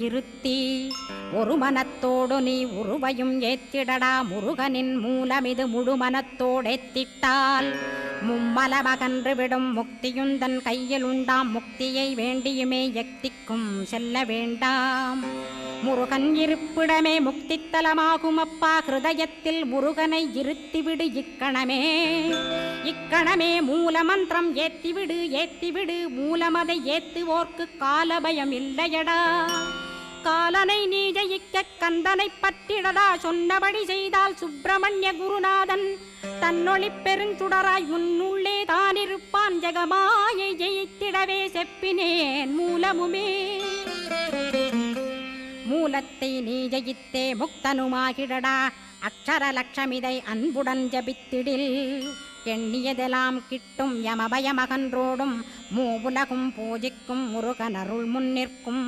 இருத்தி ஒரு மனத்தோடு நீ உருவையும் ஏத்திடடா முருகனின் மூலமிது முழு மனத்தோடேத்திட்டால் மும்மலமகன்று விடும் முக்தியுந்தன் கையில் உண்டாம் முக்தியை வேண்டியுமே யக்திக்கும் செல்ல வேண்டாம் முருகன் இருப்பிடமே முக்தித்தலமாகும் அப்பா ஹிருதயத்தில் முருகனை இருத்திவிடு இக்கணமே மூலமந்திரம் ஏத்திவிடு மூலமதை ஏத்துவோர்க்கு காலபயம் இல்லையடா காலனை நீ ஜெயிக்க கந்தனை பற்றிடடா சொன்னபடி செய்தால் சுப்பிரமணிய குருநாதன் தன்னொளி பெருஞ்சுடராய் முன்னுள்ளே தானிருப்பான் ஜெகமாயை ஜெயித்திடவே செப்பினேன் மூலமுமே மூலத்தை நீ ஜெயித்தே முக்தனுமாகிடடா அக்ஷர லட்சமிதை அன்புடன் ஜபித்திடில் எண்ணியதெல்லாம் கிட்டும் யமபயமகன்றோடும் மூவுலகும் பூஜிக்கும் முருகனருள் முன்னிற்கும்